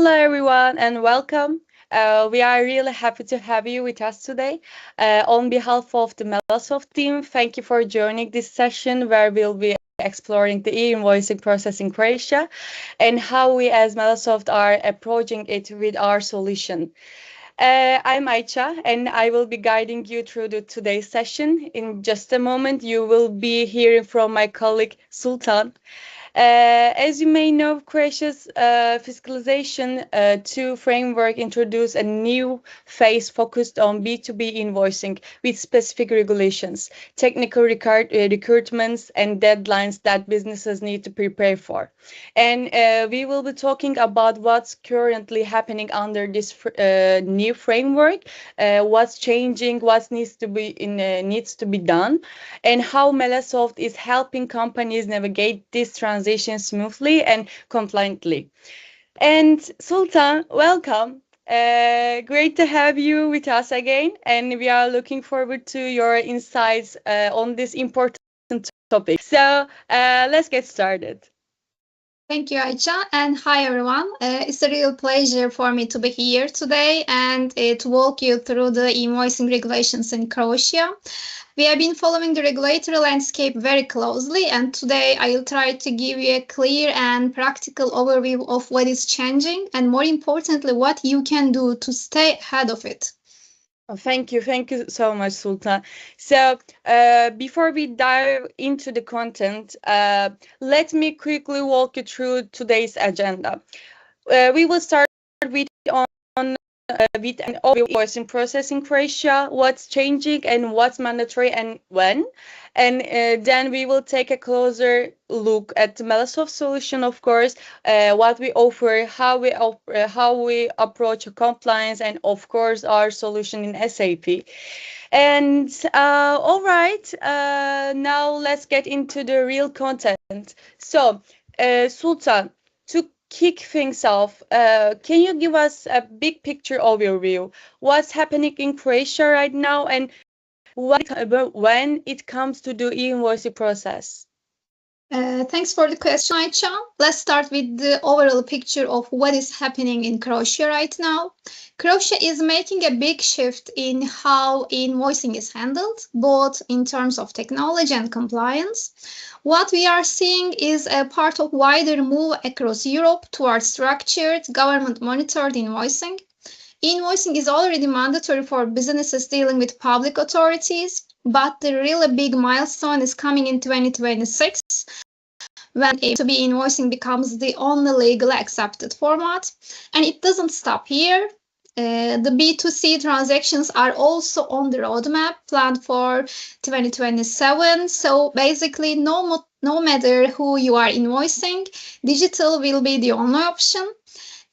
Hello, everyone, and welcome. We are really happy to have you with us today. On behalf of the Melasoft team, thank you for joining this session where we'll be exploring the e-invoicing process in Croatia and how we as Melasoft are approaching it with our solution. I'm Aicha, and I will be guiding you through today's session. In just a moment, you will be hearing from my colleague Sultan. As you may know, Croatia's Fiscalization 2 framework introduced a new phase focused on B2B invoicing with specific regulations, technical recruitments, and deadlines that businesses need to prepare for. And we will be talking about what's currently happening under this new framework, what's changing, what needs to be done, and how Melasoft is helping companies navigate this transition smoothly and compliantly. And Sultan, welcome. Great to have you with us again, and we are looking forward to your insights on this important topic. So let's get started. Thank you, Aicha, and hi everyone. It's a real pleasure for me to be here today and to walk you through the invoicing regulations in Croatia. We have been following the regulatory landscape very closely, and today I will try to give you a clear and practical overview of what is changing and, more importantly, what you can do to stay ahead of it. Thank you so much, Sultan. So, before we dive into the content, let me quickly walk you through today's agenda. We will start with with an overview in process in Croatia, what's changing and what's mandatory and when. And then we will take a closer look at the Melasoft solution, of course, what we offer, how we approach compliance, and of course our solution in SAP. And all right, now let's get into the real content. So, Sultan, to kick things off, can you give us a big picture overview? What's happening in Croatia right now, and when it comes to the e-invoicing process? Thanks for the question, Aicha. Let's start with the overall picture of what is happening in Croatia right now. Croatia is making a big shift in how invoicing is handled, both in terms of technology and compliance. What we are seeing is a part of wider move across Europe towards structured, government-monitored invoicing. Invoicing is already mandatory for businesses dealing with public authorities, but the really big milestone is coming in 2026 when B2B invoicing becomes the only legally accepted format. And it doesn't stop here. The B2C transactions are also on the roadmap planned for 2027. So basically, no matter who you are invoicing, digital will be the only option.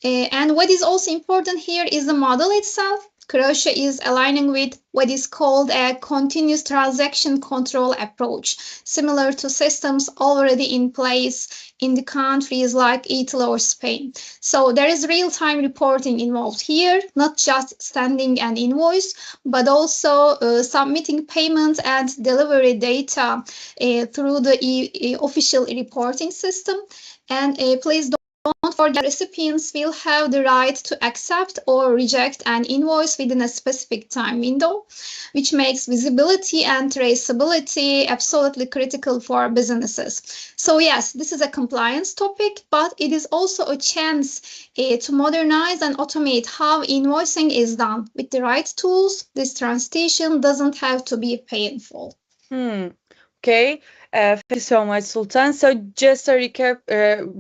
And what is also important here is the model itself. Croatia is aligning with what is called a continuous transaction control approach, similar to systems already in place in the countries like Italy or Spain. So there is real-time reporting involved here, not just sending an invoice, but also submitting payment and delivery data through the official reporting system. And please don't forget, recipients will have the right to accept or reject an invoice within a specific time window, which makes visibility and traceability absolutely critical for businesses. So yes, this is a compliance topic, but it is also a chance to modernize and automate how invoicing is done. With the right tools, this transition doesn't have to be painful. Okay, thank you so much, Sultan. So just to recap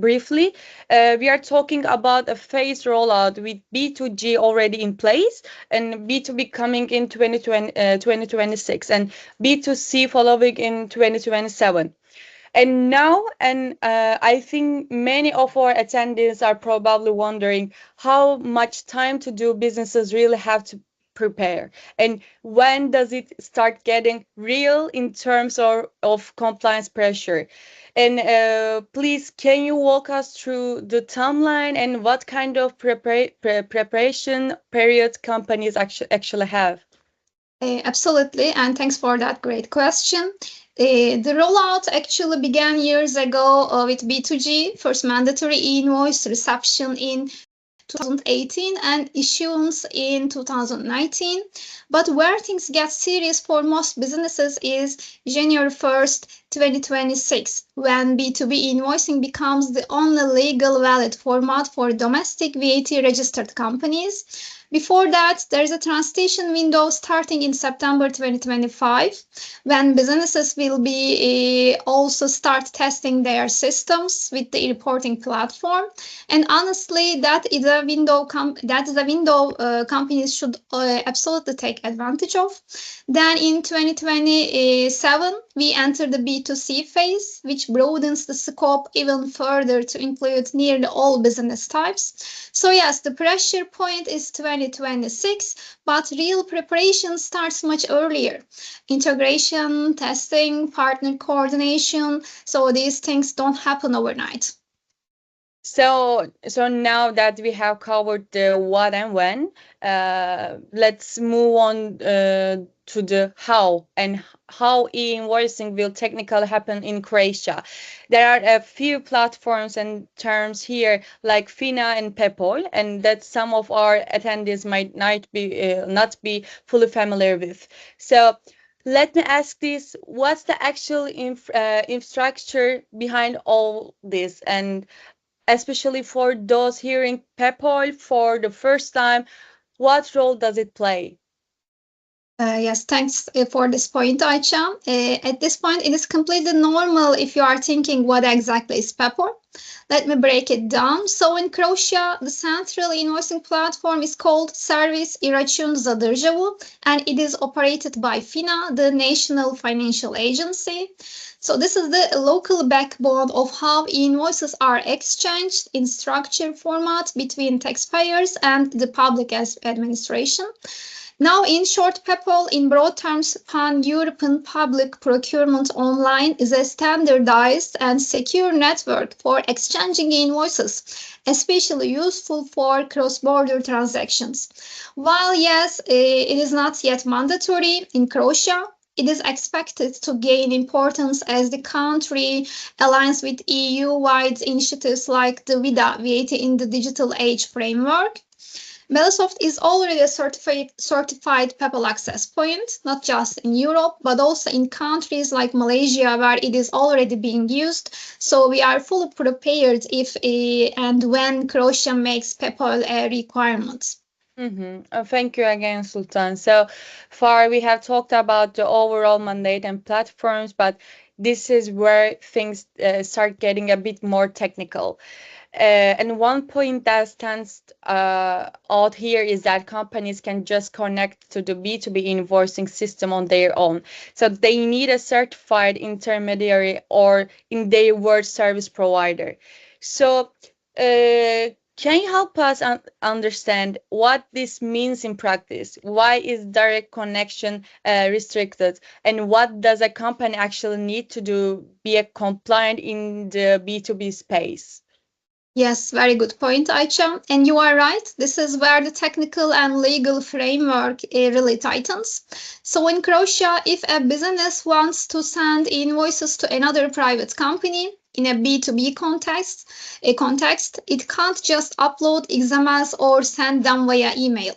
briefly, we are talking about a phased rollout with B2G already in place and B2B coming in 2026 and B2C following in 2027. And now, I think many of our attendees are probably wondering how much time to do businesses really have to prepare, and when does it start getting real in terms of compliance pressure. And please, can you walk us through the timeline and what kind of preparation period companies actually have? Absolutely, and thanks for that great question. The rollout actually began years ago with B2G, first mandatory invoice reception in 2018 and issuance in 2019. But where things get serious for most businesses is January 1st, 2026, when B2B invoicing becomes the only legal valid format for domestic VAT-registered companies. Before that, there is a transition window starting in September 2025, when businesses will be also start testing their systems with the reporting platform. And honestly, that is a window. Companies should absolutely take advantage of. Then in 2027, we enter the B2C phase, which broadens the scope even further to include nearly all business types. So yes, the pressure point is 2026, but real preparation starts much earlier. Integration, testing, partner coordination. So these things don't happen overnight. So now that we have covered the what and when, let's move on to the how and how e-invoicing will technically happen in Croatia. There are a few platforms and terms here like FINA and Peppol, and that some of our attendees might not be fully familiar with. So let me ask this: what's the actual infrastructure behind all this? And especially for those hearing Peppol for the first time, what role does it play? Yes, thanks for this point, Aicha. At this point, it is completely normal if you are thinking what exactly is Peppol. Let me break it down. So in Croatia, the central invoicing platform is called Service i-Račun za državu, and it is operated by FINA, the National Financial Agency. So this is the local backbone of how invoices are exchanged in structured format between taxpayers and the public administration. Now, in short, Peppol, in broad terms, pan-European public procurement online is a standardized and secure network for exchanging invoices, especially useful for cross-border transactions. While yes, it is not yet mandatory in Croatia, it is expected to gain importance as the country aligns with EU-wide initiatives like the VIDA, VAT in the Digital Age framework. Melasoft is already a certified Peppol access point, not just in Europe, but also in countries like Malaysia, where it is already being used. So we are fully prepared if and when Croatia makes Peppol a requirement. Thank you again, Sultan. So far, we have talked about the overall mandate and platforms, but this is where things start getting a bit more technical. And one point that stands out here is that companies can just connect to the B2B invoicing system on their own. So they need a certified intermediary or, in their words, service provider. So can you help us understand what this means in practice? Why is direct connection restricted? And what does a company actually need to do be a compliant in the B2B space? Yes, very good point, Aicha. And you are right. This is where the technical and legal framework really tightens. So in Croatia, if a business wants to send invoices to another private company in a B2B context, it can't just upload XMLs or send them via email.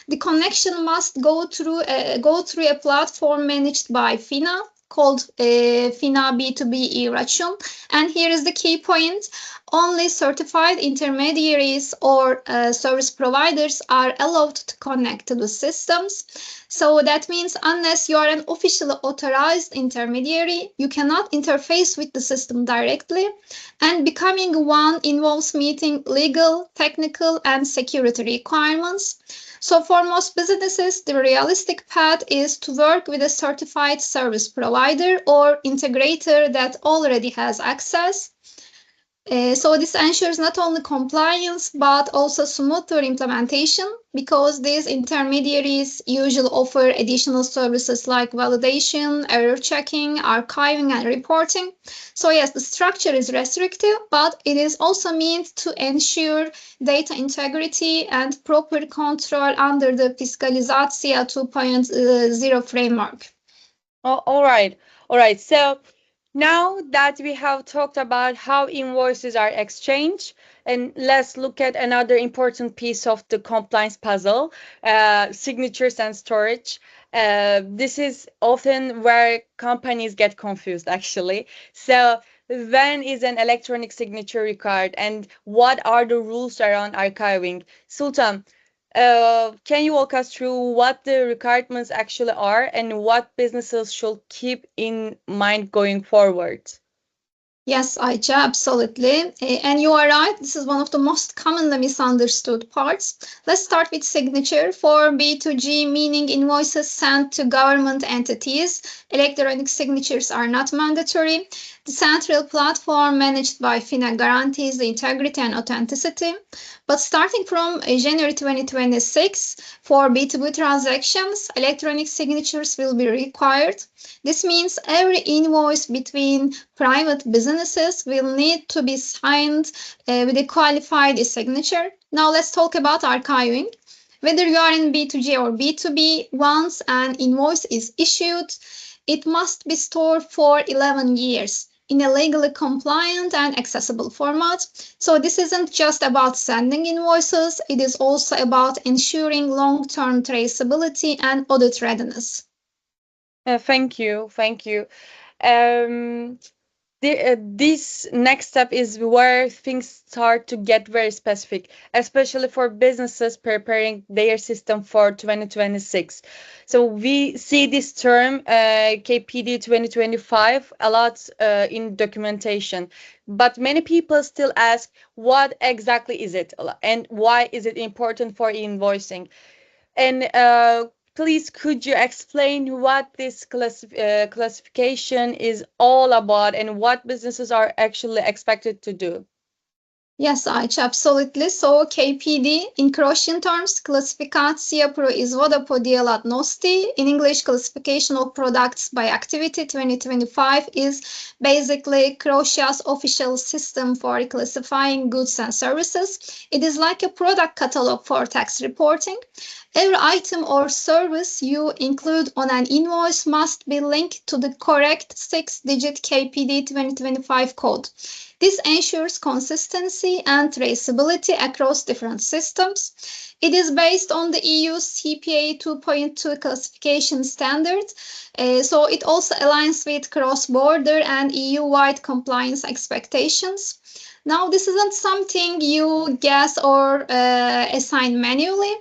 The connection must go through a platform managed by FINA called FINA B2B e-Račun. And here is the key point. Only certified intermediaries or service providers are allowed to connect to the systems. So that means unless you are an officially authorized intermediary, you cannot interface with the system directly. And becoming one involves meeting legal, technical, and security requirements. So for most businesses, the realistic path is to work with a certified service provider or integrator that already has access. So this ensures not only compliance but also smoother implementation because these intermediaries usually offer additional services like validation, error checking, archiving, and reporting. So yes, the structure is restrictive, but it is also meant to ensure data integrity and proper control under the Fiscalization 2.0 framework. Oh, all right. So Now that we have talked about how invoices are exchanged, and let's look at another important piece of the compliance puzzle, signatures and storage. This is often where companies get confused, actually. So, when is an electronic signature required, and what are the rules around archiving? Sultan, can you walk us through what the requirements actually are and what businesses should keep in mind going forward? Yes, Ayça, absolutely. And you are right, this is one of the most commonly misunderstood parts. Let's start with signature. For B2G, meaning invoices sent to government entities, electronic signatures are not mandatory. The central platform managed by FINA guarantees the integrity and authenticity. But starting from January 2026, for B2B transactions, electronic signatures will be required. This means every invoice between private businesses will need to be signed with a qualified signature. Now let's talk about archiving. Whether you are in B2G or B2B, once an invoice is issued, it must be stored for 11 years in a legally compliant and accessible format. So this isn't just about sending invoices, it is also about ensuring long-term traceability and audit readiness. Thank you, thank you. Um, this next step is where things start to get very specific, especially for businesses preparing their system for 2026. So we see this term KPD 2025 a lot in documentation, but many people still ask what exactly is it and why is it important for invoicing? And please, could you explain what this classification is all about and what businesses are actually expected to do? Yes, Ayça, absolutely. So KPD in Croatian terms, Klasifikacija proizvoda po djelatnosti, in English, Classification of Products by Activity 2025 is basically Croatia's official system for classifying goods and services. It is like a product catalog for tax reporting. Every item or service you include on an invoice must be linked to the correct 6-digit KPD 2025 code. This ensures consistency and traceability across different systems. It is based on the EU CPA 2.2 classification standard, so it also aligns with cross-border and EU-wide compliance expectations. Now, this isn't something you guess or assign manually.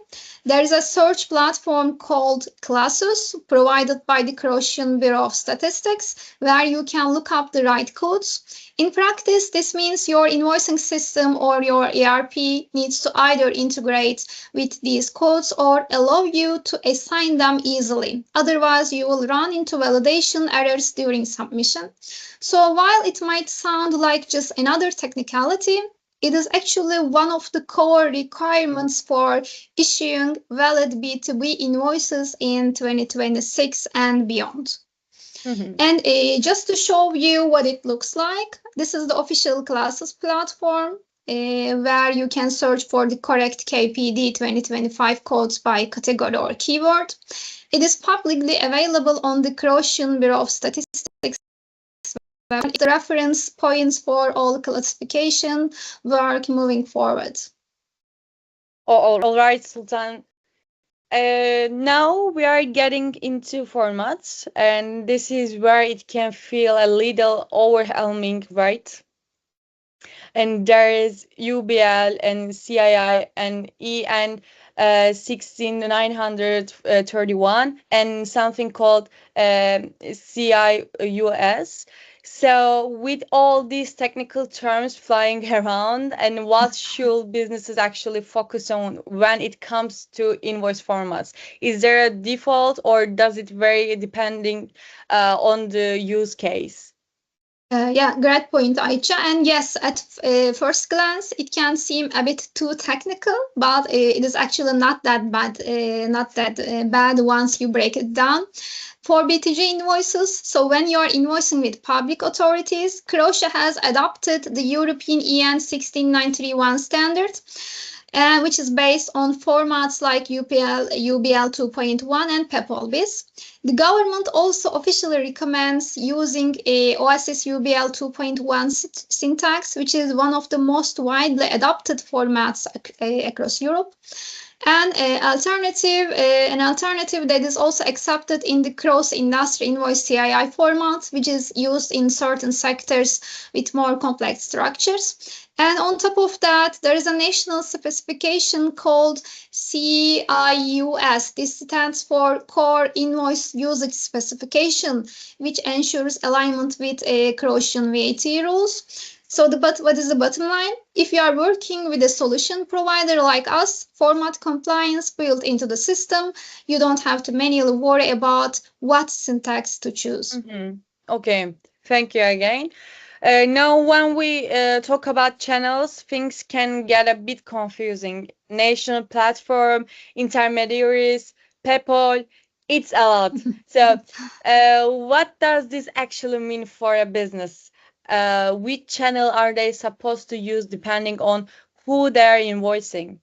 There is a search platform called Classus, provided by the Croatian Bureau of Statistics, where you can look up the right codes. In practice, this means your invoicing system or your ERP needs to either integrate with these codes or allow you to assign them easily. Otherwise, you will run into validation errors during submission. So while it might sound like just another technicality, it is actually one of the core requirements for issuing valid B2B invoices in 2026 and beyond. Mhm. And just to show you what it looks like, this is the official classes platform where you can search for the correct KPD 2025 codes by category or keyword. It is publicly available on the Croatian Bureau of Statistics website. The reference points for all classification work moving forward. All right, Sultan. Now we are getting into formats, and this is where it can feel a little overwhelming, right? And there is UBL and CII and EN 16931 and something called CIUS. So, with all these technical terms flying around, and what should businesses actually focus on when it comes to invoice formats? Is there a default, or does it vary depending on the use case? Yeah, great point, Ayça. And yes, at first glance, it can seem a bit too technical, but it is actually not that bad. Not that bad once you break it down. For BTG invoices, so when you are invoicing with public authorities, Croatia has adopted the European EN 16931 standard. and which is based on formats like UBL 2.1 and Peppol-ready. The government also officially recommends using a OSS UBL 2.1 syntax, which is one of the most widely adopted formats across Europe. And an alternative that is also accepted in the cross-industry invoice CII format, which is used in certain sectors with more complex structures. And on top of that, there is a national specification called CIUS. This stands for Core Invoice Usage Specification, which ensures alignment with Croatian VAT rules. So what is the bottom line? If you are working with a solution provider like us, format compliance built into the system, you don't have to manually worry about what syntax to choose. Okay, thank you again. Now, when we talk about channels, things can get a bit confusing. National platform, intermediaries, Peppol, it's a lot. So, what does this actually mean for a business? Which channel are they supposed to use depending on who they're invoicing?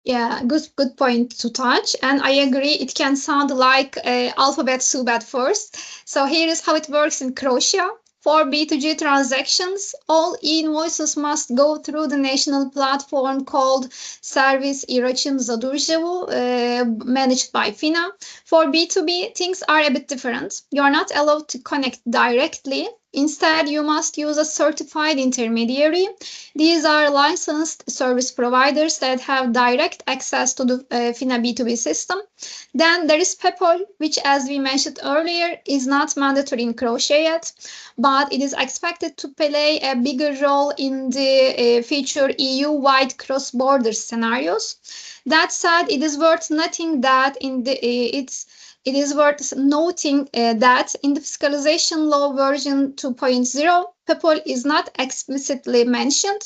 Yeah, good point to touch. And I agree, it can sound like alphabet soup at first. So here is how it works in Croatia. For B2G transactions, all invoices must go through the national platform called Service i Račun za Državu, managed by FINA. For B2B, things are a bit different. You are not allowed to connect directly. Instead, you must use a certified intermediary. These are licensed service providers that have direct access to the FINA B2B system. Then there is Peppol, which, as we mentioned earlier, is not mandatory in Croatia yet, but it is expected to play a bigger role in the future EU-wide cross-border scenarios. That said, it is worth noting that it is worth noting that in the Fiscalization Law version 2.0, Peppol is not explicitly mentioned.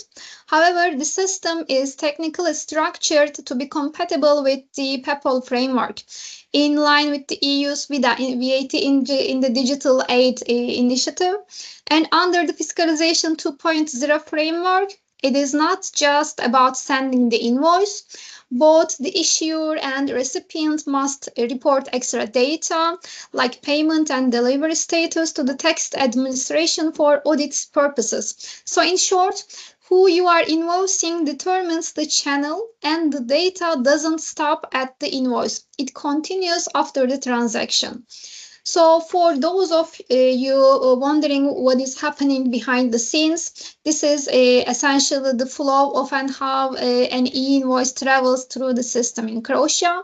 However, the system is technically structured to be compatible with the Peppol framework, in line with the EU's VAT in the Digital Aid Initiative. And under the Fiscalization 2.0 framework, it is not just about sending the invoice. Both the issuer and recipient must report extra data like payment and delivery status to the tax administration for audit purposes. So in short, who you are invoicing determines the channel, and the data doesn't stop at the invoice. It continues after the transaction. So for those of you wondering what is happening behind the scenes, this is essentially the flow of and how an e-invoice travels through the system in Croatia.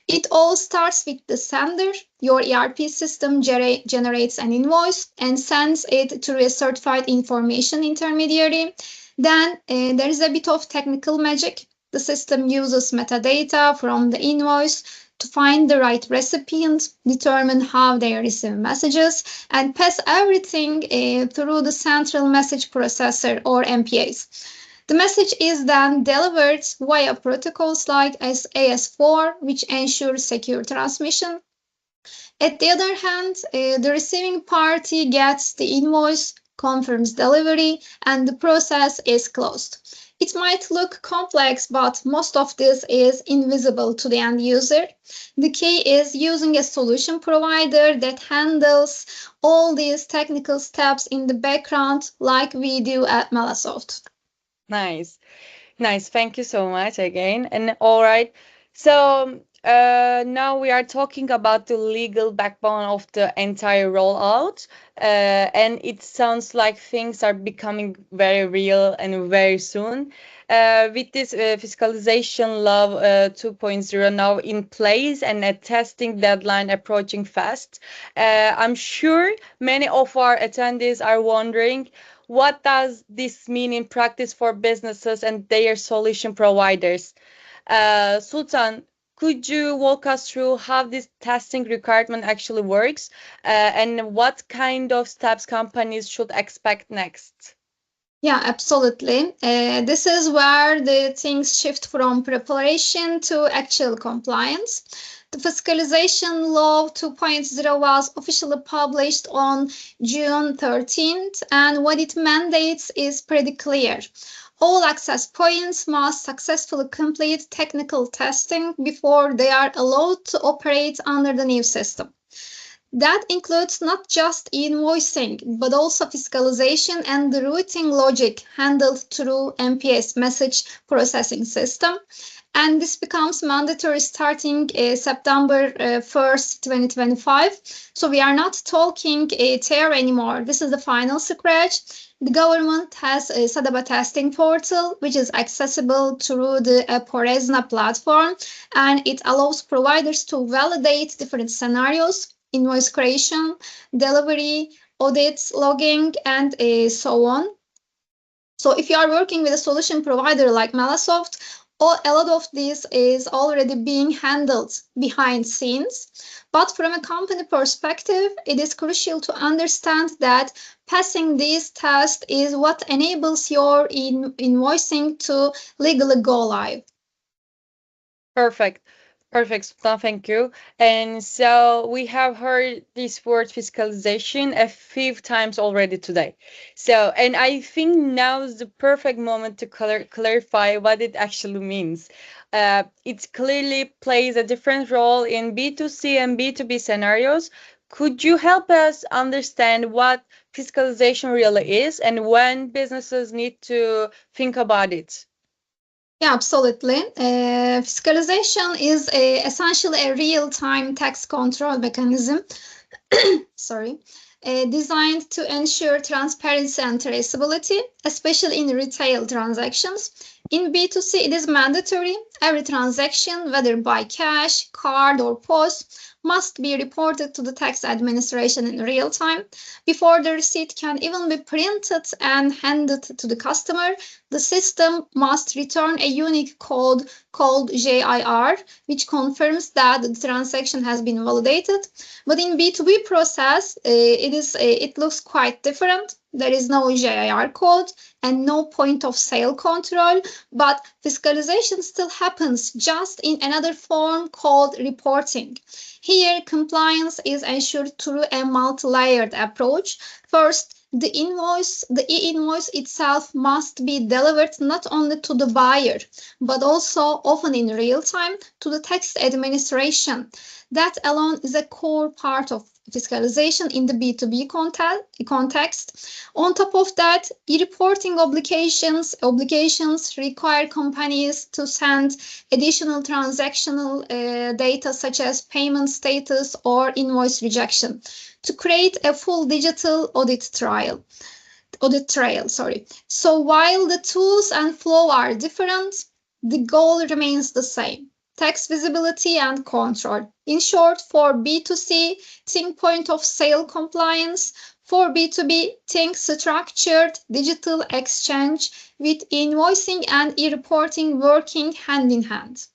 It all starts with the sender. Your ERP system generates an invoice and sends it through a certified information intermediary. Then there is a bit of technical magic. The system uses metadata from the invoice to find the right recipient, determine how they receive messages, and pass everything through the central message processor or MPAs. The message is then delivered via protocols like AS4, which ensures secure transmission. At the other hand, the receiving party gets the invoice, confirms delivery, and the process is closed. It might look complex, but most of this is invisible to the end user. The key is using a solution provider that handles all these technical steps in the background, like we do at Melasoft. Nice. Nice. Thank you so much again. And all right. So now we are talking about the legal backbone of the entire rollout. And it sounds like things are becoming very real and very soon. With this fiscalization law 2.0 now in place and a testing deadline approaching fast, I'm sure many of our attendees are wondering, what does this mean in practice for businesses and their solution providers? Sultan, could you walk us through how this testing requirement actually works and what kind of steps companies should expect next? Yeah, absolutely. This is where the things shift from preparation to actual compliance. The Fiscalization Law 2.0 was officially published on June 13th, and what it mandates is pretty clear. All access points must successfully complete technical testing before they are allowed to operate under the new system. That includes not just invoicing, but also fiscalization and the routing logic handled through MPS, message processing system. And this becomes mandatory starting September 1st, 2025. So we are not talking a tear anymore. This is the final scratch. The government has set up a testing portal, which is accessible through the Porezna platform, and it allows providers to validate different scenarios, invoice creation, delivery, audits, logging, and so on. So if you are working with a solution provider like Melasoft, a lot of this is already being handled behind scenes. But from a company perspective, it is crucial to understand that passing these tests is what enables your invoicing to legally go live. Perfect. Perfect, Sultan, thank you. And so we have heard this word fiscalization a few times already today. So, and I think now is the perfect moment to clarify what it actually means. It clearly plays a different role in B2C and B2B scenarios. Could you help us understand what fiscalization really is and when businesses need to think about it? Yeah, absolutely. Fiscalization is essentially a real-time tax control mechanism, sorry, designed to ensure transparency and traceability, especially in retail transactions. In B2C, it is mandatory. Every transaction, whether by cash, card, or post, must be reported to the tax administration in real time. Before the receipt can even be printed and handed to the customer, the system must return a unique code called JIR, which confirms that the transaction has been validated. But in B2B process, it looks quite different. There is no JIR code and no point of sale control, but fiscalization still happens just in another form called reporting. Here, compliance is ensured through a multi-layered approach. First, the e-invoice itself must be delivered not only to the buyer, but also often in real time to the tax administration. That alone is a core part of fiscalization in the B2B context. On top of that, e-reporting obligations require companies to send additional transactional data such as payment status or invoice rejection to create a full digital audit trail. So while the tools and flow are different, the goal remains the same: tax visibility and control. In short, for B2C, think point of sale compliance. For B2B, think structured digital exchange with invoicing and e-reporting working hand in hand.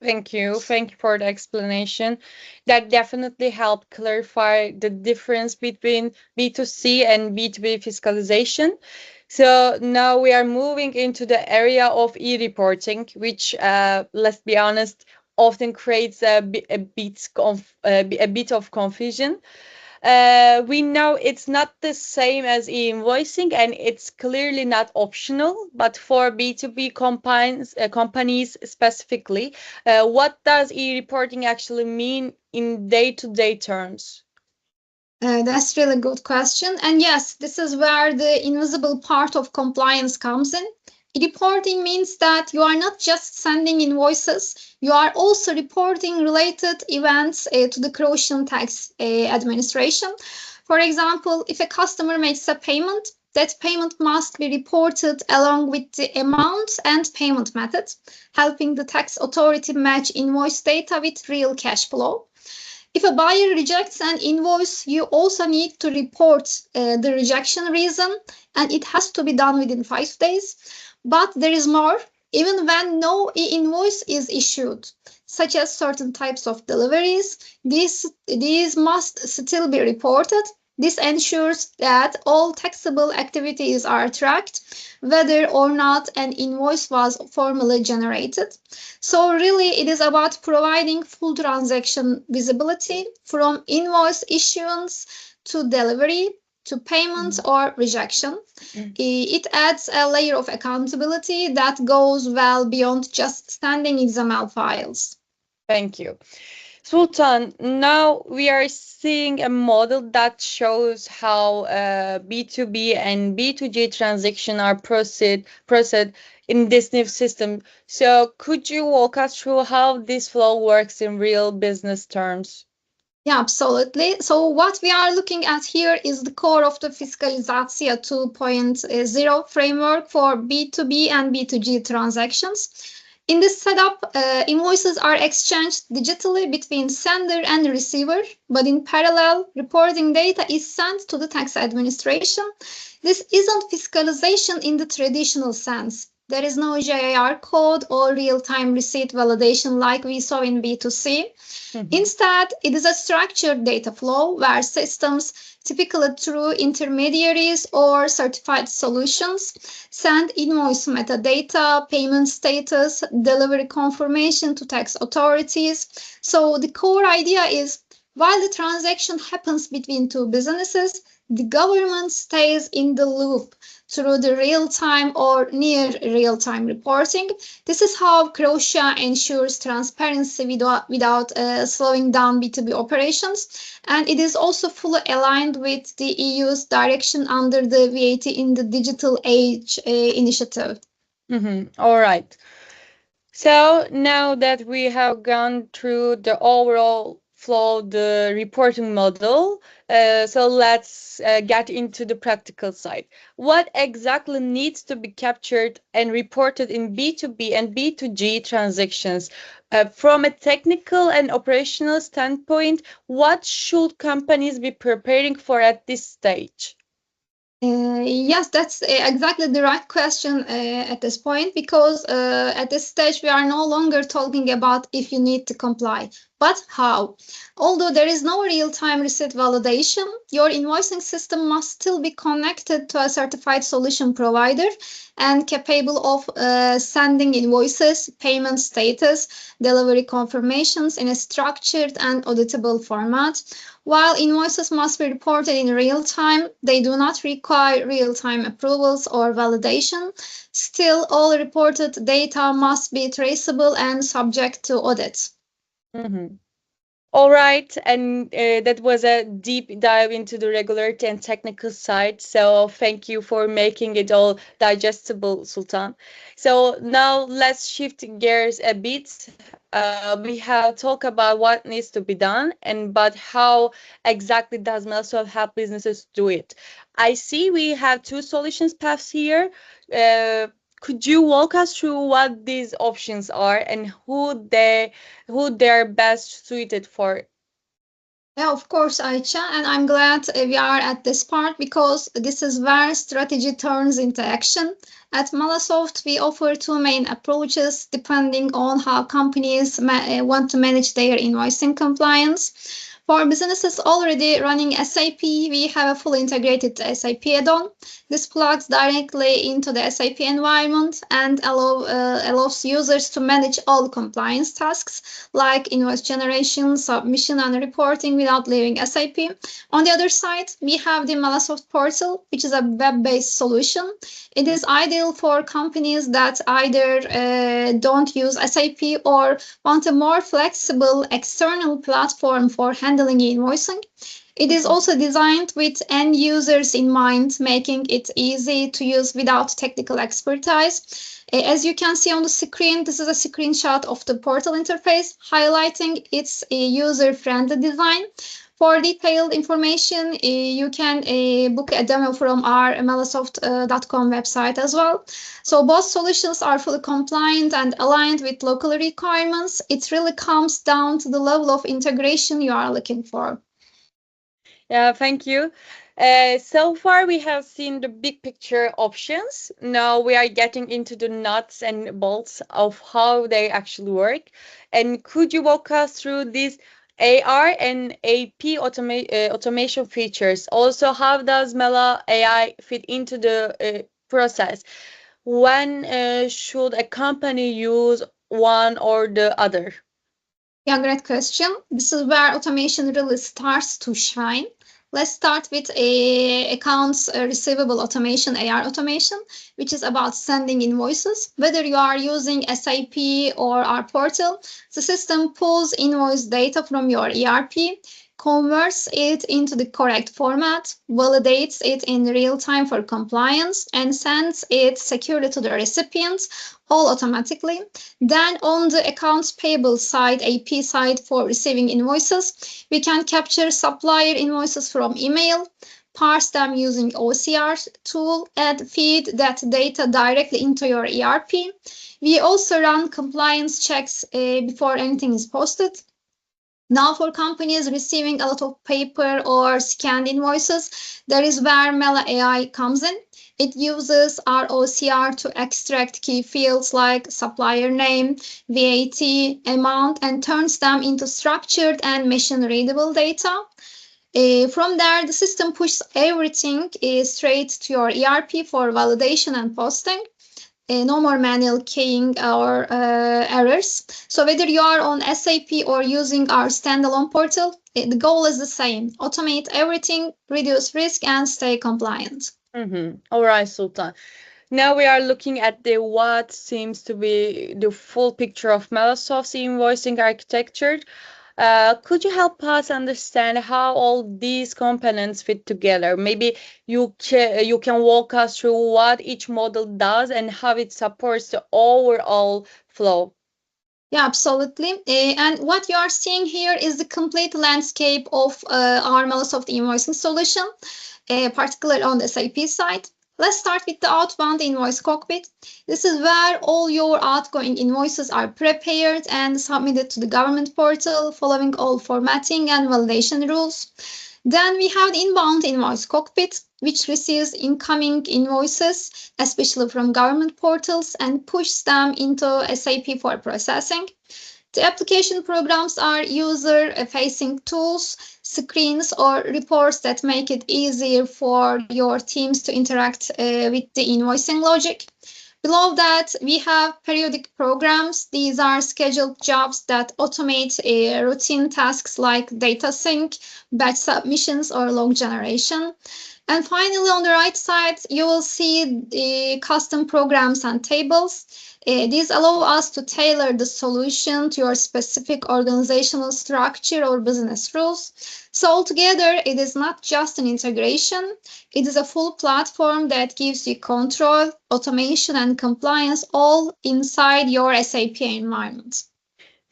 Thank you. Thank you for the explanation. That definitely helped clarify the difference between B2C and B2B fiscalization. So now we are moving into the area of e-reporting, which, let's be honest, often creates a bit of confusion. We know it's not the same as e-invoicing and it's clearly not optional, but for B2B companies specifically, what does e-reporting actually mean in day-to-day terms? That's really good question. And yes, this is where the invisible part of compliance comes in. Reporting means that you are not just sending invoices, you are also reporting related events to the Croatian Tax Administration. For example, if a customer makes a payment, that payment must be reported along with the amount and payment method, helping the tax authority match invoice data with real cash flow. If a buyer rejects an invoice, you also need to report the rejection reason, and it has to be done within 5 days. But there is more. Even when no e-invoice is issued, such as certain types of deliveries, these must still be reported. This ensures that all taxable activities are tracked, whether or not an invoice was formally generated. So really, it is about providing full transaction visibility from invoice issuance to delivery. to payment or rejection. It adds a layer of accountability that goes well beyond just sending XML files. Thank you. Sultan, now we are seeing a model that shows how B2B and B2G transactions are processed in this new system. So could you walk us through how this flow works in real business terms? Yeah, absolutely. So what we are looking at here is the core of the Fiscalization 2.0 framework for B2B and B2G transactions. In this setup, invoices are exchanged digitally between sender and receiver, but in parallel, reporting data is sent to the tax administration. This isn't fiscalization in the traditional sense. There is no JIR code or real-time receipt validation like we saw in B2C. Instead, it is a structured data flow where systems, typically through intermediaries or certified solutions, send invoice metadata, payment status, delivery confirmation to tax authorities. So the core idea is while the transaction happens between two businesses, the government stays in the loop through the real-time or near real-time reporting. This is how Croatia ensures transparency without slowing down B2B operations. And it is also fully aligned with the EU's direction under the VAT in the Digital Age initiative. All right. So now that we have gone through the overall flow, the reporting model, so let's get into the practical side. What exactly needs to be captured and reported in B2B and B2G transactions? From a technical and operational standpoint, what should companies be preparing for at this stage? Yes, that's exactly the right question at this point because at this stage we are no longer talking about if you need to comply, but how. Although there is no real-time receipt validation, your invoicing system must still be connected to a certified solution provider and capable of sending invoices, payment status, delivery confirmations in a structured and auditable format. While invoices must be reported in real time, they do not require real-time approvals or validation. Still, all reported data must be traceable and subject to audits. All right, and that was a deep dive into the regularity and technical side. So thank you for making it all digestible, Sultan. So now let's shift gears a bit. We have talked about what needs to be done, and but how exactly does Melasoft help businesses do it? I see we have two solutions paths here. Uh, could you walk us through what these options are and who they're best suited for? Yeah, of course, Aicha, and I'm glad we are at this part because this is where strategy turns into action. At Melasoft, we offer two main approaches depending on how companies want to manage their invoicing compliance. For businesses already running SAP, we have a fully integrated SAP add-on. This plugs directly into the SAP environment and allows users to manage all compliance tasks like invoice generation, submission, and reporting without leaving SAP. On the other side, we have the Melasoft portal, which is a web-based solution. It is ideal for companies that either don't use SAP or want a more flexible external platform for handling invoicing. It is also designed with end users in mind, making it easy to use without technical expertise. As you can see on the screen, this is a screenshot of the portal interface, highlighting its user-friendly design. For detailed information, you can book a demo from our melasoft.com website as well. So both solutions are fully compliant and aligned with local requirements. It really comes down to the level of integration you are looking for. Yeah, thank you. So far, we have seen the big picture options. Now we are getting into the nuts and bolts of how they actually work. And could you walk us through these AR and AP automation features? Also, how does Mela AI fit into the process? When should a company use one or the other? Yeah, great question. This is where automation really starts to shine. Let's start with accounts receivable automation, AR automation, which is about sending invoices. Whether you are using SAP or our portal, the system pulls invoice data from your ERP, converts it into the correct format, validates it in real time for compliance, and sends it securely to the recipient, all automatically. Then on the accounts payable side, AP side for receiving invoices, we can capture supplier invoices from email, parse them using OCR tool, and feed that data directly into your ERP. We also run compliance checks before anything is posted. Now, for companies receiving a lot of paper or scanned invoices, there is where Mela AI comes in. It uses our OCR to extract key fields like supplier name, VAT, amount, and turns them into structured and machine-readable data. From there, the system pushes everything straight to your ERP for validation and posting. No more manual keying or errors. So whether you are on SAP or using our standalone portal, the goal is the same: automate everything, reduce risk, and stay compliant. All right, Sultan. Now we are looking at the what seems to be the full picture of Melasoft's invoicing architecture. Could you help us understand how all these components fit together? Maybe you can walk us through what each model does and how it supports the overall flow. Yeah, absolutely. And what you are seeing here is the complete landscape of our Melasoft invoicing solution, particularly on the SAP side. Let's start with the outbound invoice cockpit. This is where all your outgoing invoices are prepared and submitted to the government portal, following all formatting and validation rules. Then we have the inbound invoice cockpit, which receives incoming invoices, especially from government portals, and pushes them into SAP for processing. The application programs are user-facing tools, screens, or reports that make it easier for your teams to interact with the invoicing logic. Below that, we have periodic programs. These are scheduled jobs that automate routine tasks like data sync, batch submissions, or log generation. And finally, on the right side, you will see the custom programs and tables. These allow us to tailor the solution to your specific organizational structure or business rules. So altogether, it is not just an integration, it is a full platform that gives you control, automation, and compliance all inside your SAP environment.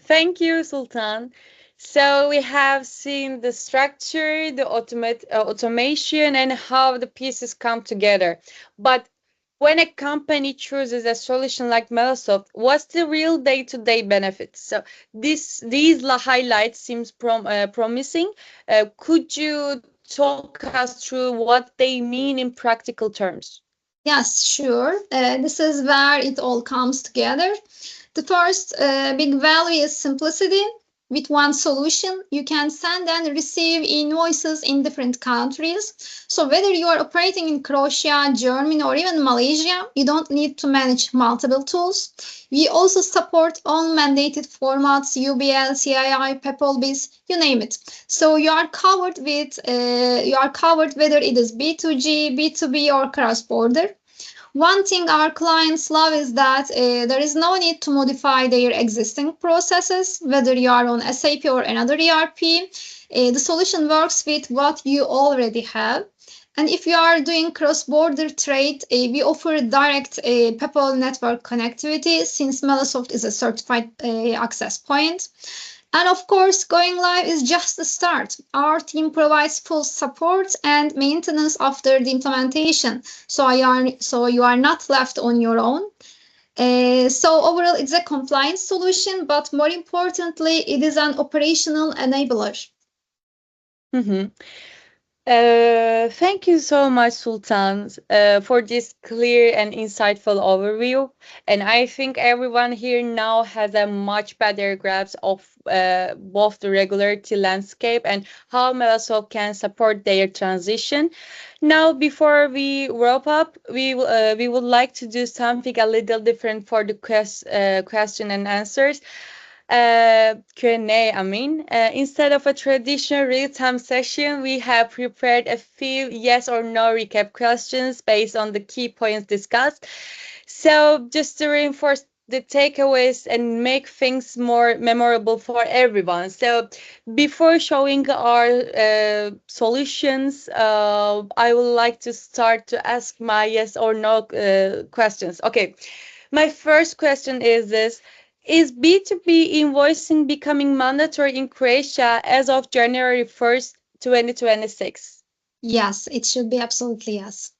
Thank you, Sultan. So we have seen the structure, the automation, and how the pieces come together. But when a company chooses a solution like Melasoft, what's the real day-to-day benefits? So highlights seems promising. Could you talk us through what they mean in practical terms? Yes, sure. This is where it all comes together. The first big value is simplicity. With one solution, you can send and receive invoices in different countries. So, whether you are operating in Croatia, Germany, or even Malaysia, you don't need to manage multiple tools. We also support all mandated formats: UBL, CII, Peppol-biz, you name it. So you are covered whether it is B2G, B2B, or cross-border. One thing our clients love is that there is no need to modify their existing processes, whether you are on SAP or another ERP. The solution works with what you already have. And if you are doing cross-border trade, we offer direct PayPal network connectivity since Melasoft is a certified access point. And of course, going live is just the start. Our team provides full support and maintenance after the implementation, so you are not left on your own. So overall, it's a compliance solution, but more importantly, it is an operational enabler. Mhm. Thank you so much, Sultan, for this clear and insightful overview. And I think everyone here now has a much better grasp of both the regulatory landscape and how Melasoft can support their transition. Now, before we wrap up, we would like to do something a little different for the question and answers. Q&A, instead of a traditional real-time session, we have prepared a few yes or no recap questions based on the key points discussed. So just to reinforce the takeaways and make things more memorable for everyone. So before showing our solutions, I would like to start to ask my yes or no questions. Okay, my first question is this. Is B2B invoicing becoming mandatory in Croatia as of January 1st, 2026? Yes, it should be absolutely yes.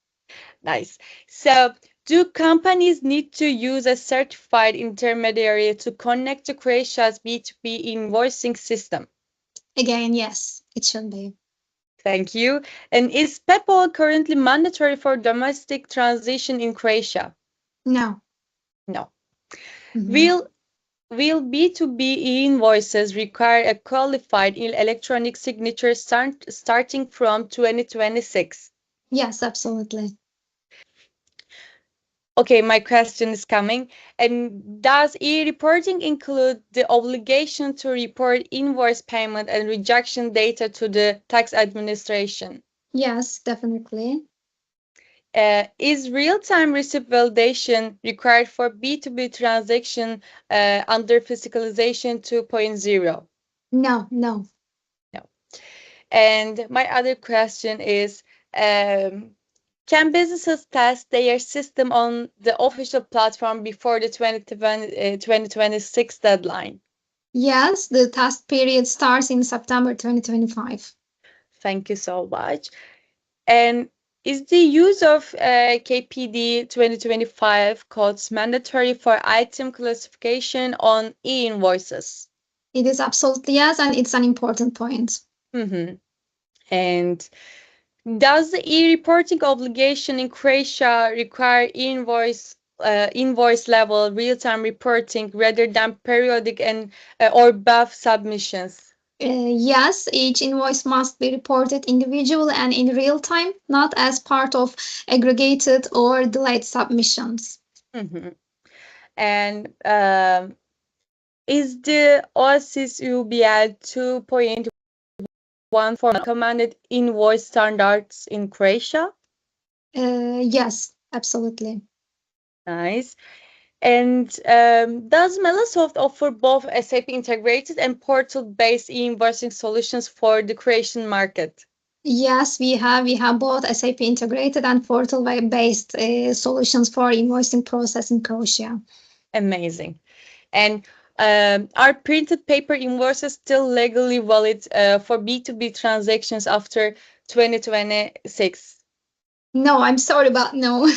Nice. So, do companies need to use a certified intermediary to connect to Croatia's B2B invoicing system? Again, yes, it should be. Thank you. And is Peppol currently mandatory for domestic transition in Croatia? No. No. Mhm. Will Will B2B invoices require a qualified electronic signature starting from 2026? Yes, absolutely. Okay, my question is coming. And does e-reporting include the obligation to report invoice payment and rejection data to the tax administration? Yes, definitely. Is real-time receipt validation required for B2B transaction under Fiscalization 2.0? No, no. No. And my other question is, um, can businesses test their system on the official platform before the 2026 deadline? Yes, the test period starts in September 2025. Thank you so much. And is the use of KPD 2025 codes mandatory for item classification on e-invoices? It is absolutely yes, and it's an important point. Mm-hmm. And does the e-reporting obligation in Croatia require invoice level real-time reporting rather than periodic and or BAF submissions? Yes, each invoice must be reported individually and in real time, not as part of aggregated or delayed submissions. Mhm. And is the OSIS UBL 2.1 for recommended invoice standards in Croatia? Yes, absolutely. Nice. And does Melasoft offer both SAP integrated and portal-based e-invoicing solutions for the Croatian market? Yes, we have both SAP integrated and portal-based solutions for invoicing process in Croatia. Amazing. And are printed paper invoices still legally valid for B2B transactions after 2026? No, I'm sorry, but no.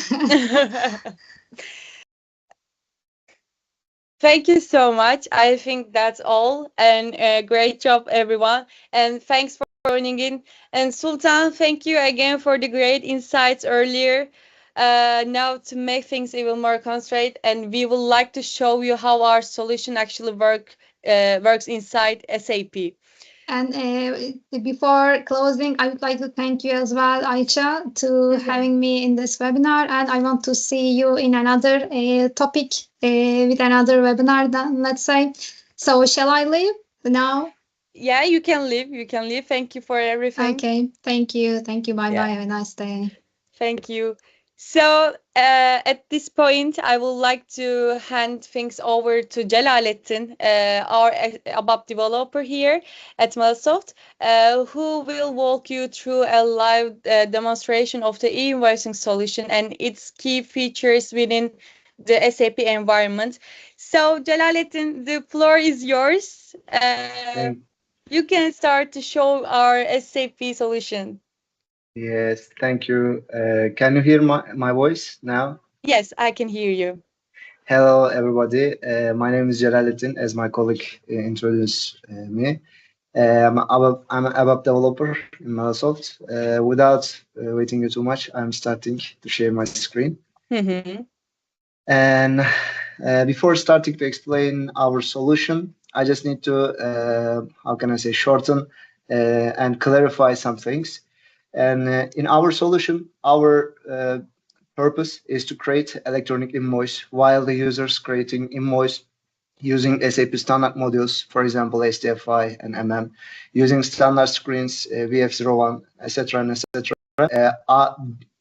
Thank you so much. I think that's all. And great job, everyone. And thanks for joining in. And Sultan, thank you again for the great insights earlier. Now to make things even more concrete, and we would like to show you how our solution actually works inside SAP. And before closing, I would like to thank you as well, Aicha, to having me in this webinar. And I want to see you in another topic with another webinar, then, let's say. So, shall I leave now? Yeah, you can leave. You can leave. Thank you for everything. Okay. Thank you. Thank you. Bye bye. Yeah. Have a nice day. Thank you. So, at this point, I would like to hand things over to Celalettin, our ABAP developer here at Melasoft, who will walk you through a live demonstration of the e-invoicing solution and its key features within the SAP environment. So, Celalettin, the floor is yours. Thank, You can start to show our SAP solution. yes, thank you. Can you hear my voice now? Yes, I can hear you. Hello, everybody. My name is Jalaluddin, as my colleague introduced me. I'm an ABAP developer in Microsoft. Without waiting you too much, I'm starting to share my screen. Mhm. And before starting to explain our solution, I just need to, how can I say, shorten and clarify some things. And in our solution, our purpose is to create electronic invoice while the user's creating invoice using SAP standard modules, for example, HDFI and MM, using standard screens, VF01, etc., and etc.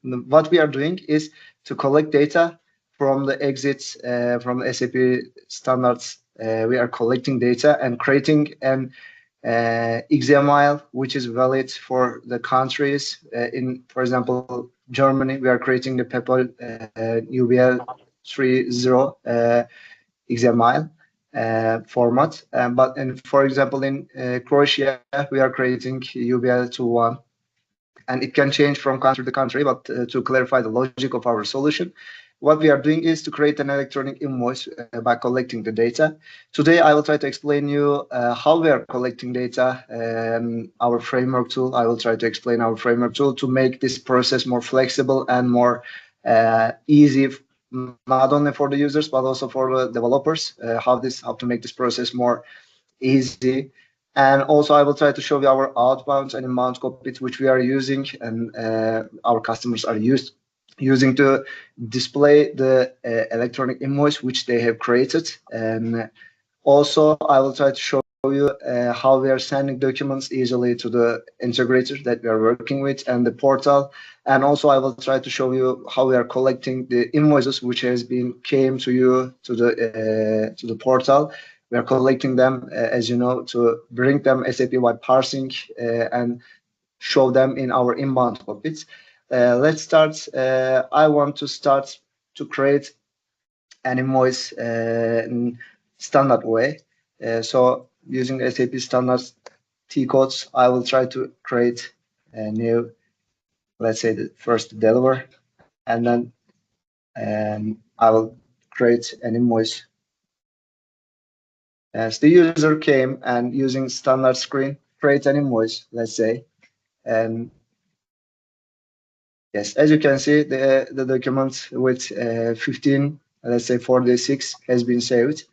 What we are doing is to collect data from the exits from SAP standards. We are collecting data and creating an XML which is valid for the countries. For example, Germany, we are creating the Peppol UBL 3.0 XML format. For example, in Croatia, we are creating UBL 2.1, and it can change from country to country. But to clarify the logic of our solution, what we are doing is to create an electronic invoice by collecting the data. Today, I will try to explain you how we are collecting data, our framework tool. I will try to explain our framework tool to make this process more flexible and more easy, not only for the users but also for the developers. How to make this process more easy. And also, I will try to show you our outbound and inbound cockpits, which we are using, and our customers are using to display the electronic invoice which they have created. And also, I will try to show you how we are sending documents easily to the integrator that we are working with and the portal. And also, I will try to show you how we are collecting the invoices which has been came to you to the portal. We are collecting them, as you know, to bring them SAP by parsing and show them in our inbound cockpits. Let's start. I want to start to create an invoice in standard way. So using SAP standard T codes, I will try to create a new, let's say, the first deliver, and then I will create an invoice. As the user came and using standard screen, create an invoice, let's say, and yes, as you can see, the document with 15, let's say 46 has been saved.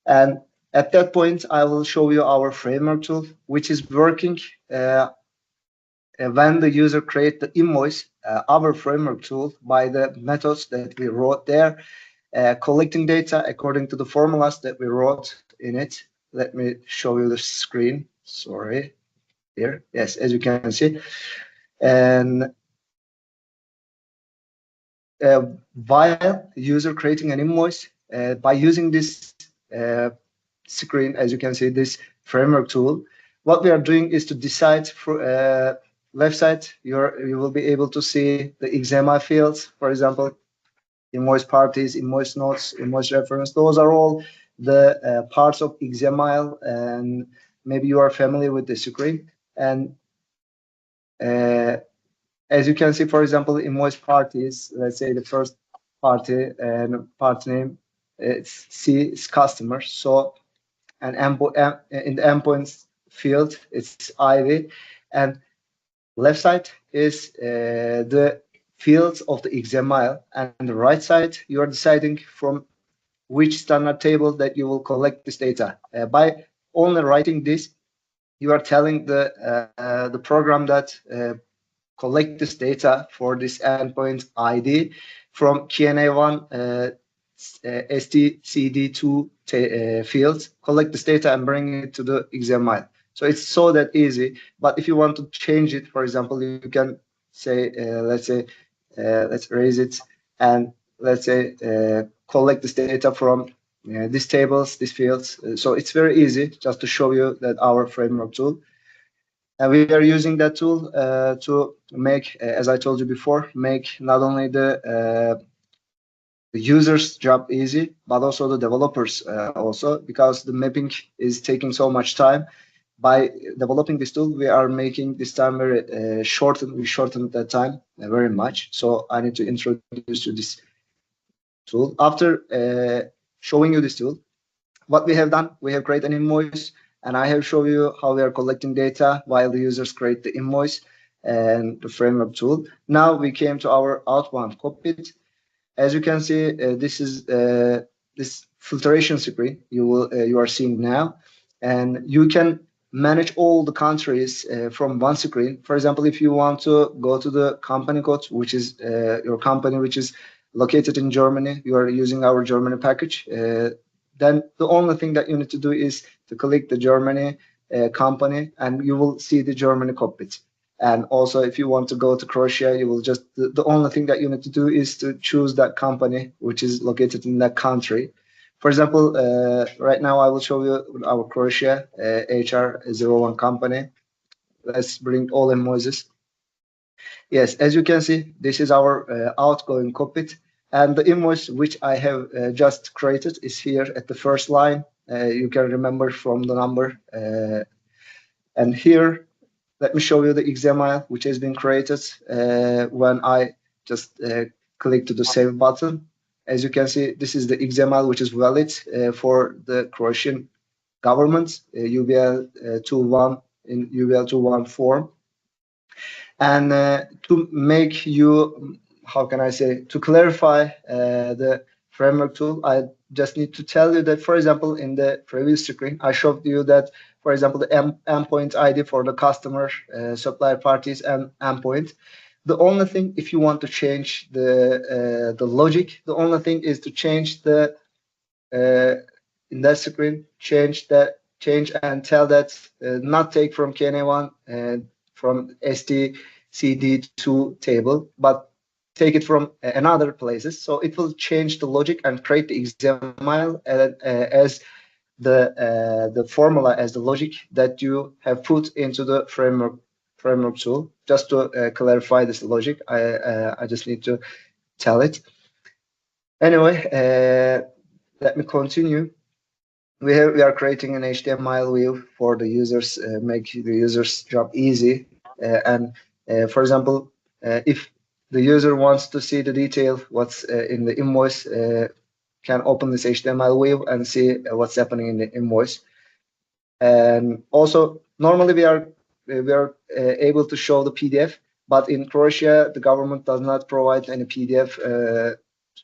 And at that point, I will show you our framework tool, which is working when the user create the invoice, our framework tool by the methods that we wrote there, collecting data according to the formulas that we wrote in it. Let me show you the screen. Sorry, here. Yes, as you can see. And while user creating an invoice, by using this screen, as you can see, this framework tool, what we are doing is to decide for left side, you will be able to see the XML fields, for example, invoice parties, invoice notes, invoice reference. Those are all the parts of XML, and maybe you are familiar with the screen. And as you can see, for example, invoice parties, let's say the first party and party name, it's C is customer. So, and in the endpoints field, it's IV, and left side is the fields of the XML, and the right side you are deciding from which standard table that you will collect this data. By only writing this, you are telling the program that collect this data for this endpoint ID from KNA1 STCD2 fields, collect this data and bring it to the XML. So it's so that easy. But if you want to change it, for example, you can say, let's raise it, and let's say collect this data from these tables, these fields. So it's very easy, just to show you that our framework tool. And we are using that tool to make, as I told you before, make not only the user's job easy, but also the developers also, because the mapping is taking so much time. By developing this tool, we are making this time very shortened. We shortened that time very much. So I need to introduce you this tool. After showing you this tool, what we have done, we have created an invoice, and I have shown you how we are collecting data while the users create the invoice and the framework tool. Now we came to our outbound cockpit. As you can see, this is this filtration screen you are seeing now, and you can manage all the countries from one screen. For example, if you want to go to the company code, which is your company, which is located in Germany, you are using our Germany package. then the only thing that you need to do is to click the Germany company, and you will see the Germany cockpit. And also, if you want to go to Croatia, you will just, the only thing that you need to do is to choose that company which is located in that country. For example, right now I will show you our Croatia HR01 company. Let's bring all invoices. Yes, as you can see, this is our outgoing cockpit. And the invoice which I have just created is here at the first line. You can remember from the number. And here, let me show you the XML which has been created when I just click to the save button. As you can see, this is the XML which is valid for the Croatian government, UBL 2.1 in UBL 2.1 form. And to make you, how can I say, to clarify the framework tool, I just need to tell you that, for example, in the previous screen, I showed you that, for example, the endpoint ID for the customer, supplier parties, and endpoint. The only thing, if you want to change the logic, the only thing is to change the in that screen, change and tell that not take from KNA1 and from STCD2 table, but take it from another places. So it will change the logic and create the XML as the formula, as the logic that you have put into the framework tool. Just to clarify this logic, I just need to tell it. Anyway, let me continue. We are creating an HTML view for the users, make the users' job easy. For example, if the user wants to see the detail, what's in the invoice, can open this HTML view and see what's happening in the invoice. And also, normally we are able to show the PDF, but in Croatia, the government does not provide any PDF.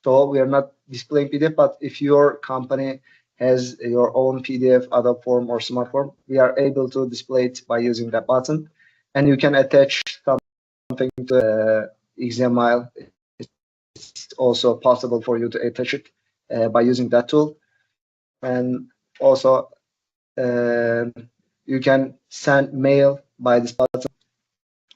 So we are not displaying PDF, but if your company has your own PDF, other form, or smart form, we are able to display it by using that button. And you can attach something to XML. It's also possible for you to attach it by using that tool. And also, you can send mail by this button.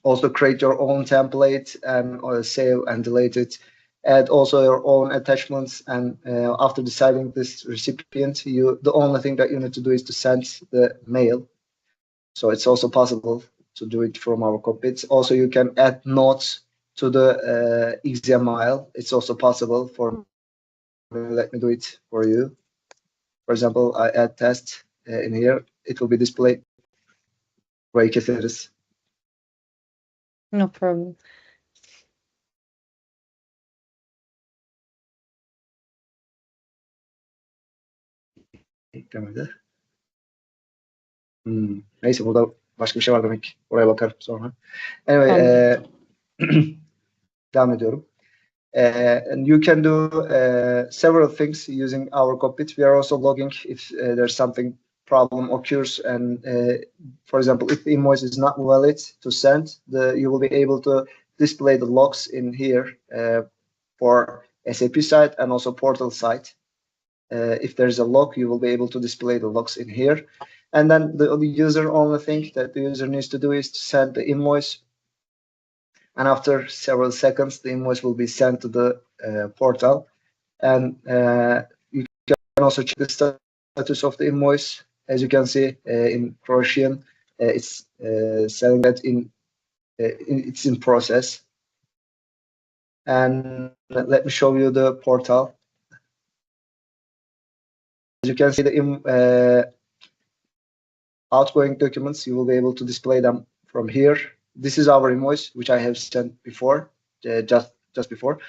Also create your own template and save and delete it. Add also your own attachments, and after deciding this recipient, the only thing that you need to do is to send the mail. So it's also possible to do it from our cockpit. Also, you can add notes to the XML. It's also possible for me. Let me do it for you. For example, I add test in here. It will be displayed. Burayı keseriz. No problem. Eklemedi. Neyse, burada başka bir şey var demek. Oraya bakarım sonra. Anyway, devam ediyorum. And you can do several things using our cockpit. We are also logging if there's something problem occurs, and for example, if the invoice is not valid to send, you will be able to display the logs in here for SAP side and also portal side. If there's a log, you will be able to display the logs in here. And then the user only thing that the user needs to do is to send the invoice. And after several seconds, the invoice will be sent to the portal. And you can also check the status of the invoice. As you can see in Croatian, it's saying that it's in process. And let me show you the portal. As you can see, the outgoing documents, you will be able to display them from here. This is our invoice, which I have sent before, just before.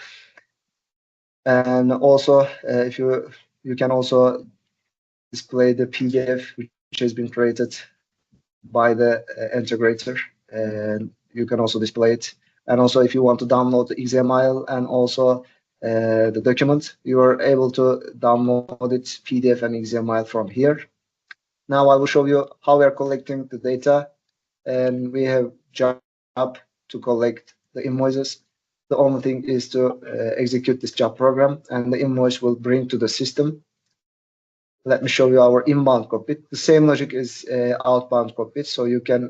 And also, if you can also display the PDF which has been created by the integrator, and you can also display it. And also, if you want to download the XML and also the document, you are able to download it PDF and XML from here. Now I will show you how we are collecting the data, and we have job to collect the invoices. The only thing is to execute this job program, and the invoice will bring to the system. let me show you our inbound cockpit. The same logic is outbound cockpit, so you can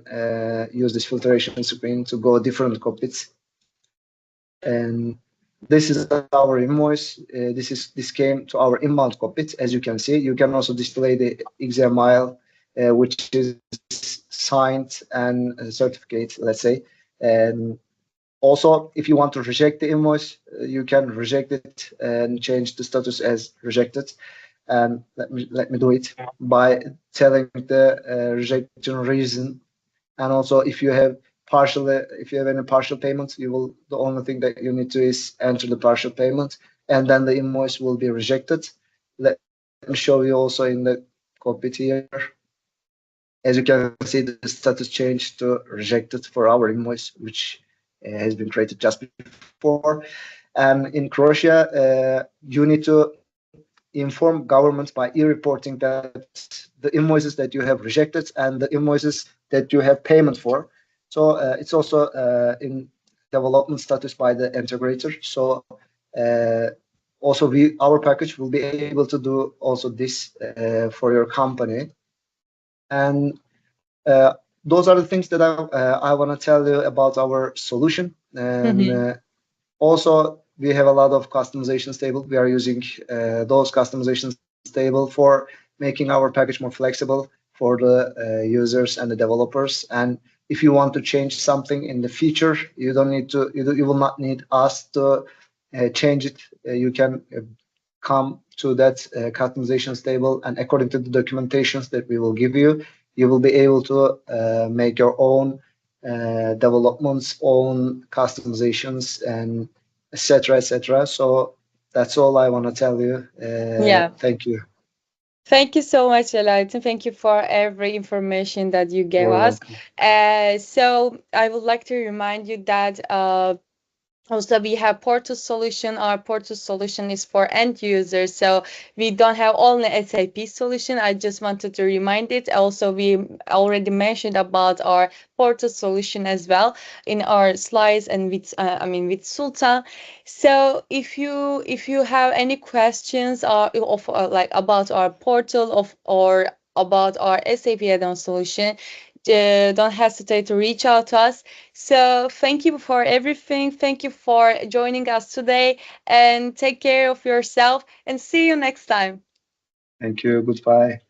use this filtration screen to go different cockpits. And this is our invoice. This came to our inbound cockpit. As you can see, you can also display the XML, which is signed and certificate, let's say. And also, if you want to reject the invoice, you can reject it and change the status as rejected. And let me do it by telling the rejection reason. And also, if you have any partial payments, the only thing that you need to is enter the partial payment, and then the invoice will be rejected. Let me show you also in the cockpit here. As you can see, the status changed to rejected for our invoice, which has been created just before. And in Croatia, you need to inform government by e-reporting that the invoices that you have rejected and the invoices that you have payment for. So it's also in development status by the integrator. So also our package will be able to do also this for your company. And those are the things that I want to tell you about our solution. And also, we have a lot of customizations table. We are using those customizations table for making our package more flexible for the users and the developers. And if you want to change something in the future, you don't need to. You will not need us to change it. You can come to that customizations table, and according to the documentations that we will give you, you will be able to make your own developments, own customizations, and etc. etc. So that's all I want to tell you. Yeah. Thank you. Thank you so much, Elaine. Thank you for every information that you gave You're us. welcome. So I would like to remind you that also, we have portal solution. Our portal solution is for end users, so we don't have only SAP solution. I just wanted to remind it. Also, we already mentioned about our portal solution as well in our slides and with with Sultan. So if you have any questions of like about our portal or about our SAP add-on solution, don't hesitate to reach out to us. So thank you for everything. Thank you for joining us today, and take care of yourself, and see you next time. Thank you. Goodbye.